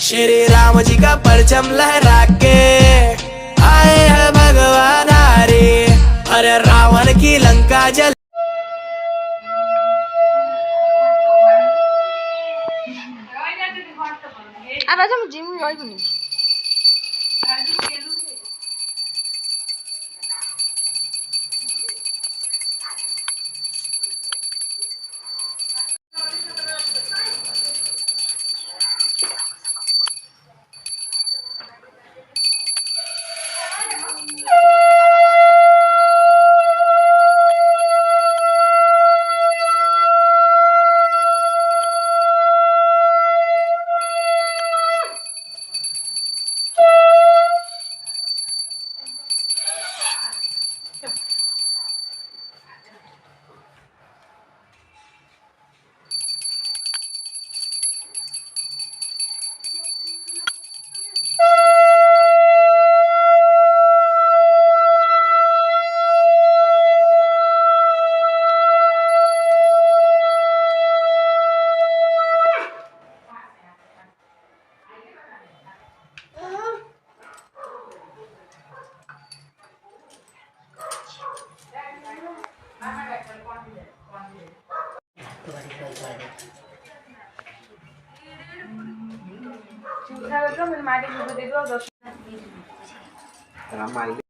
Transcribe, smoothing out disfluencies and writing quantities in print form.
श्री राम जी का परचम लहरा के आए हैं भगवान हरे, अरे रावण की लंका जल। अब ऐसा मुझे जिम गई नहीं। Main